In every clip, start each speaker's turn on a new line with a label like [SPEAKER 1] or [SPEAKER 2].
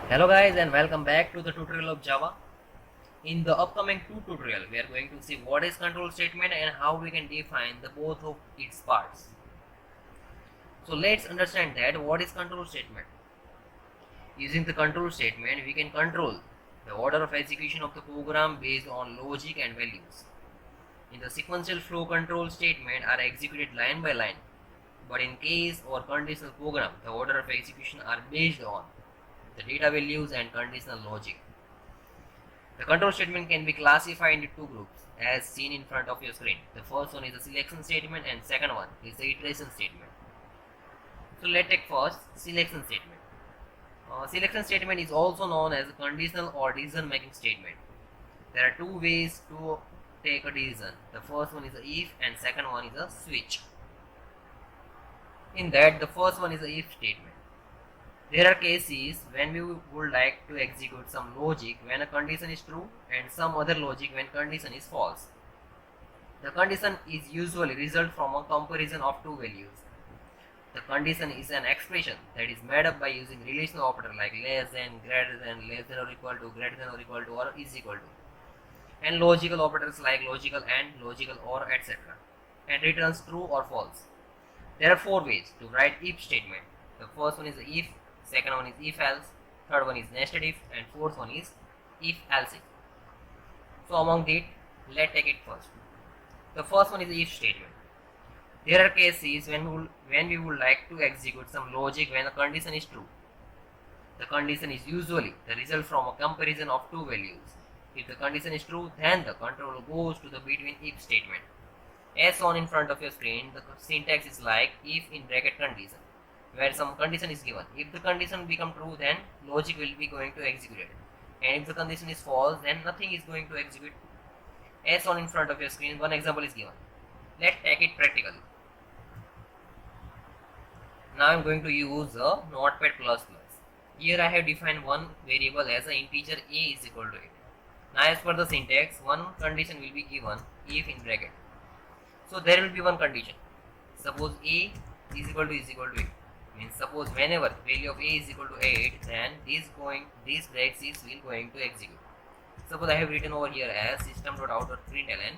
[SPEAKER 1] Hello guys and welcome back to the tutorial of Java. In the upcoming tutorial we are going to see what is control statement and how we can define the both of its parts. So let's understand that what is control statement. Using the control statement we can control the order of execution of the program based on logic and values. In the sequential flow control statement are executed line by line, but in case or conditional program the order of execution are based on the data values and conditional logic. The control statement can be classified into two groups as seen in front of your screen. The first one is the selection statement and second one is the iteration statement. So let's take first selection statement. Selection statement is also known as a conditional or decision making statement. There are two ways to take a decision. The first one is a if and second one is a switch. In that the first one is a if statement. There are cases when we would like to execute some logic when a condition is true and some other logic when condition is false. The condition is usually result from a comparison of two values. The condition is an expression that is made up by using relational operator like less than, greater than, less than or equal to, greater than or equal to, or is equal to, and logical operators like logical and, logical or, etc., and returns true or false. There are four ways to write if statement. The first one is if, second one is if else, third one is nested if, and fourth one is if else if. So among that, let's take it first. The first one is if statement. There are cases when we would like to execute some logic when a condition is true. The condition is usually the result from a comparison of two values. If the condition is true, then the control goes to the between if statement. As shown in front of your screen, the syntax is like if in bracket condition, where some condition is given. If the condition become true, then logic will be going to execute it, and if the condition is false, then nothing is going to execute. As shown in front of your screen, one example is given. Let's take it practically. Now I am going to use a notepad++. Here I have defined one variable as an integer a is equal to 8. Now as per the syntax, one condition will be given if in bracket. So there will be one condition. Suppose a is equal to 8. Means suppose whenever value of a is equal to 8, then these brackets will going to execute. Suppose I have written over here as system.out.println.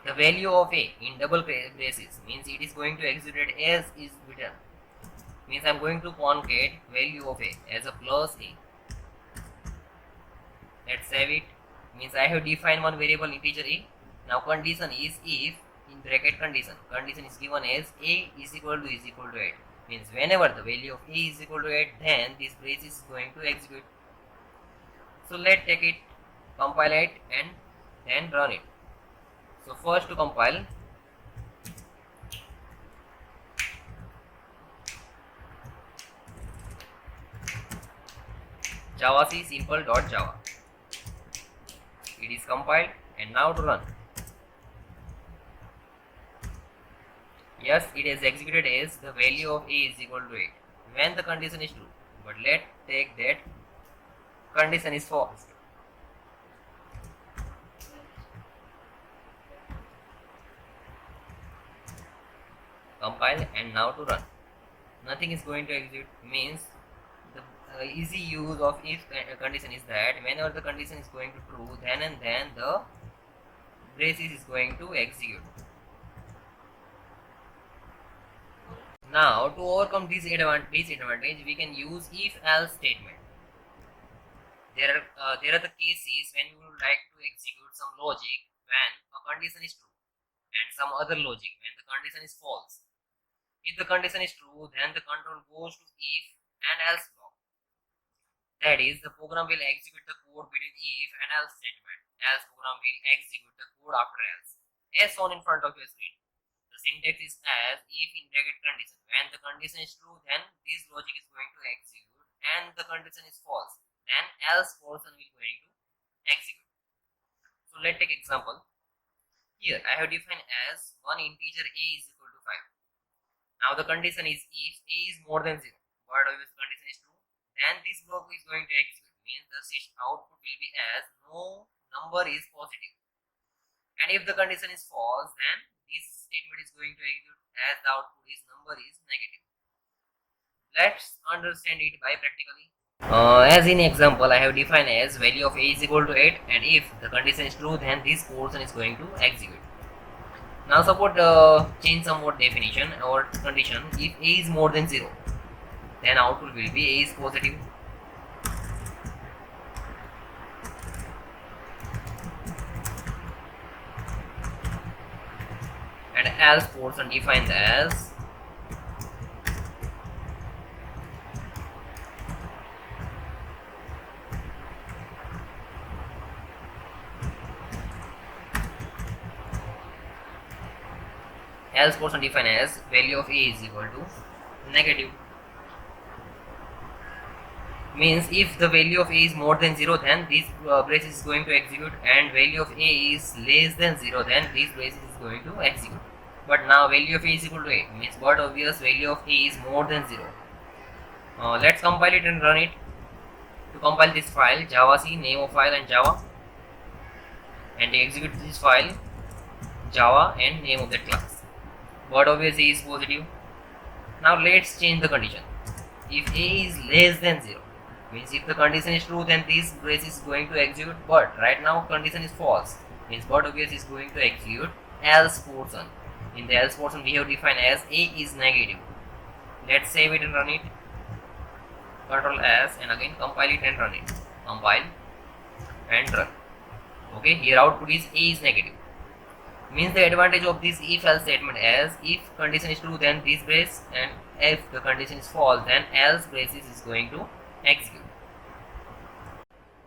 [SPEAKER 1] The value of a in double braces means it is going to execute as is written. Means I am going to concat value of a as a plus a. Let's save it. Means I have defined one variable integer a. Now condition is if in bracket condition is given as a is equal to 8. Means whenever the value of a is equal to 8, then this brace is going to execute. So let's take it, compile it and then run it. So first to compile, javac simple.java. It is compiled and now to run. Yes, it is executed as the value of a is equal to 8 when the condition is true. But let's take that condition is false. Compile and now to run. Nothing is going to execute. Means the easy use of if condition is that whenever the condition is going to true, then and then the braces is going to execute. Now to overcome this disadvantage, we can use if else statement. There are the cases when you would like to execute some logic when a condition is true and some other logic when the condition is false. If the condition is true, then the control goes to if and else block. That is, the program will execute the code between if and else statement. Else program will execute the code after else. As shown in front of your screen. The syntax is as if in bracket condition. When the condition is true, then this logic is going to execute, and the condition is false, then else portion will going to execute. So let's take example. Here I have defined as one integer a is equal to 5. Now the condition is if a is more than 0, but if the condition is true, then this block is going to execute. Means the output will be as no number is positive. And if the condition is false, then this statement is going to execute as the output is number is negative. Let's understand it by practically. As in example, I have defined as value of a is equal to 8, and if the condition is true, then this portion is going to execute. Now suppose change somewhat definition or condition. If a is more than 0, then output will be a is positive. And else portion defined as value of a is equal to negative. Means if the value of a is more than 0, then this brace is going to execute, and value of a is less than 0, then this brace is going to execute. But now value of a is equal to 8 means but obvious value of a is more than 0. Let's compile it and run it. To compile this file, javac name of file and java, and to execute this file, java and name of the class. But obvious a is positive. Now let's change the condition. If a is less than 0, means if the condition is true, then this brace is going to execute, but right now condition is false, means but obvious is going to execute else portion. In the else portion we have defined as a is negative. Let's save it and run it. Control S and again compile it and run it. Compile and run. Okay, here output is a is negative. Means the advantage of this if else statement as if condition is true, then this brace, and if the condition is false, then else braces is going to execute.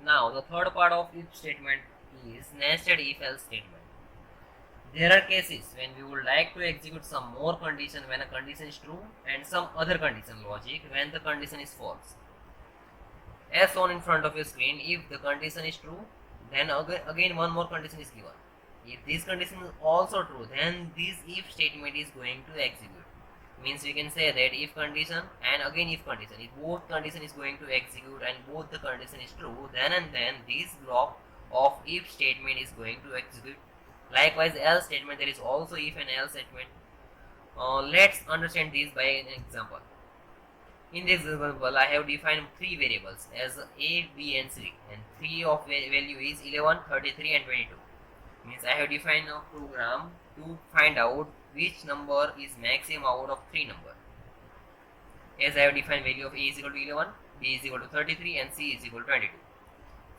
[SPEAKER 1] Now the third part of if statement is nested if else statement. There are cases when we would like to execute some more condition when a condition is true and some other condition logic when the condition is false. As shown in front of your screen, if the condition is true, then again one more condition is given. If this condition is also true, then this if statement is going to execute. Means we can say that if condition and again if condition, if both condition is going to execute and both the condition is true, then and then this block of if statement is going to execute. Likewise else statement, there is also if and else statement. Let's understand this by an example. In this example, I have defined three variables as a, b and c, and 3 of value is 11, 33 and 22. Means I have defined a program to find out which number is maximum out of 3 numbers. As I have defined value of a is equal to 11, b is equal to 33 and c is equal to 22.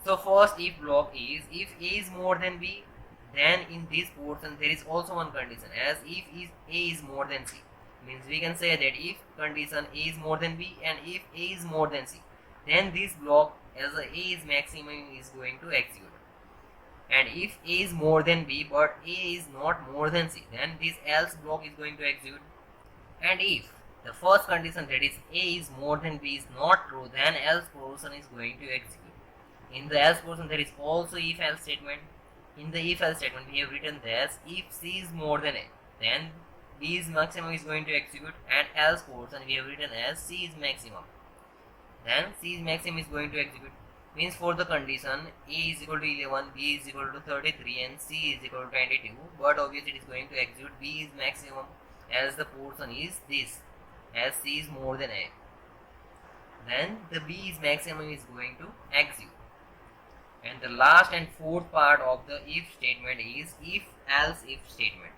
[SPEAKER 1] So first if block is if a is more than b, then in this portion there is also one condition as if a is more than c. Means we can say that if condition a is more than b and if a is more than c, then this block as a is maximum is going to execute. And if a is more than b but a is not more than c, then this else block is going to execute. And if the first condition, that is a is more than b, is not true, then else portion is going to execute. In the else portion there is also if else statement. In the if else statement we have written this: if c is more than a, then b is maximum is going to execute, and else portion we have written as c is maximum, then c is maximum is going to execute. Means for the condition a is equal to 11, b is equal to 33 and c is equal to 22, but obviously it is going to execute b is maximum as the portion is this, as c is more than a, then the b is maximum is going to execute. And the last and fourth part of the if statement is if else if statement.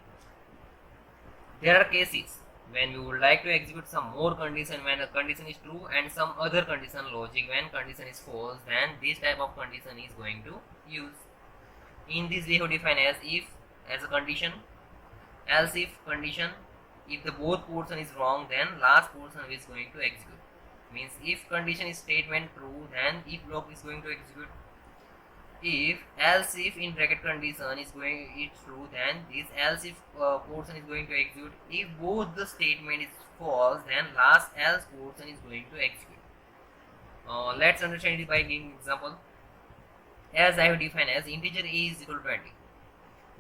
[SPEAKER 1] There are cases when we would like to execute some more condition when a condition is true and some other condition logic when condition is false, then this type of condition is going to use. In this we have defined as if as a condition, else if condition. If the both portion is wrong, then last portion is going to execute. Means if condition is statement true, then if block is going to execute. If else if in bracket condition is going it's true, then this else if portion is going to execute. If both the statement is false, then last else portion is going to execute. Let's understand it by giving example. As I have defined as integer a is equal to 20.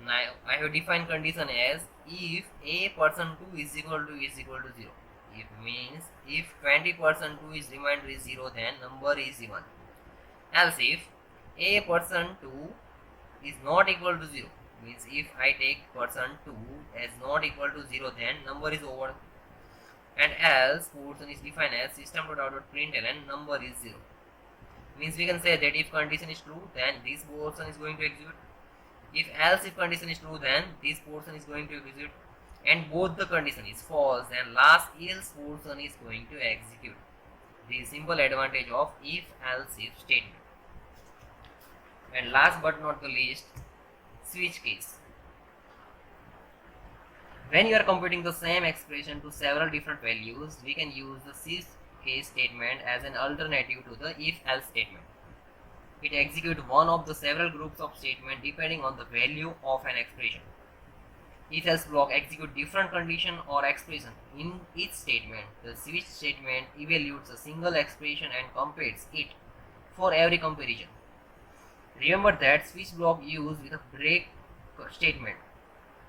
[SPEAKER 1] Now I have defined condition as if a person 2 is equal to 0. It means if 20% 2 is remainder is 0, then number is even. Else if a person 2 is not equal to 0, means if I take person 2 as not equal to 0, then number is over. And else portion is defined as system.out.println number is 0. Means we can say that if condition is true, then this portion is going to execute. If else if condition is true, then this portion is going to execute. And both the condition is false, then last else portion is going to execute. The simple advantage of if else if statement. And last but not the least, switch case. When you are computing the same expression to several different values, we can use the switch case statement as an alternative to the if else statement. It executes one of the several groups of statements depending on the value of an expression. If else block execute different condition or expression in each statement. The switch statement evaluates a single expression and compares it for every comparison. Remember that switch block used with a break statement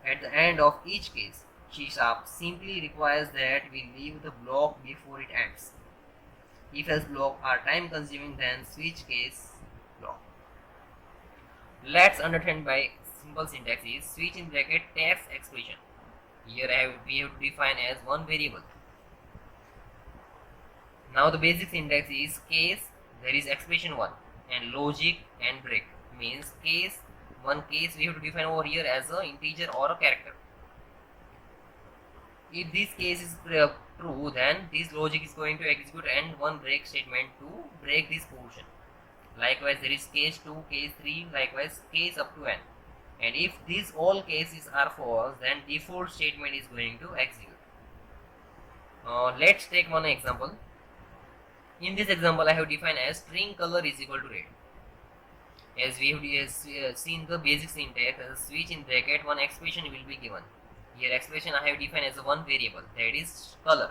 [SPEAKER 1] at the end of each case. C# simply requires that we leave the block before it ends. If else block are time consuming than switch case block. Let's understand by simple syntax is switch in bracket text expression. Here we have to define as one variable. Now the basic syntax is case, there is expression 1, and logic and break. Means case, one case we have to define over here as an integer or a character. If this case is true, then this logic is going to execute and one break statement to break this portion. Likewise there is case 2, case 3, likewise case up to n. And if these all cases are false, then default statement is going to execute. Let's take one example. In this example I have defined as string color is equal to red. As we have seen the basic syntax, as a switch in bracket one expression will be given. Here expression I have defined as a one variable, that is color.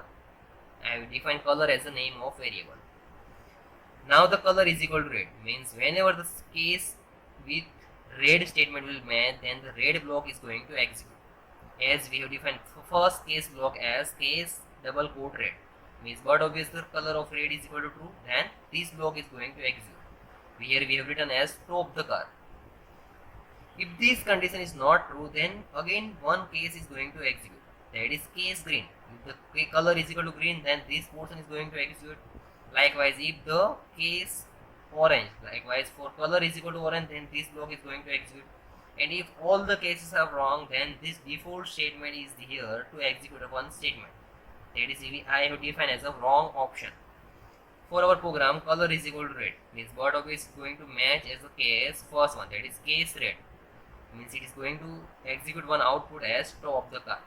[SPEAKER 1] I have defined color as the name of variable. Now the color is equal to red, means whenever the case with red statement will match, then the red block is going to execute. As we have defined first case block as case double quote red, means but obviously the color of red is equal to true, then this block is going to execute. Here we have written as stop the car. If this condition is not true, then again one case is going to execute, that is case green. If the color is equal to green, then this portion is going to execute. Likewise if the case orange, likewise for color is equal to orange, then this block is going to execute. And if all the cases are wrong, then this default statement is here to execute one statement, that is I have defined as a wrong option. For our program, color is equal to red, means bird of is going to match as a case first one, that is case red, means it is going to execute one output as stop the car.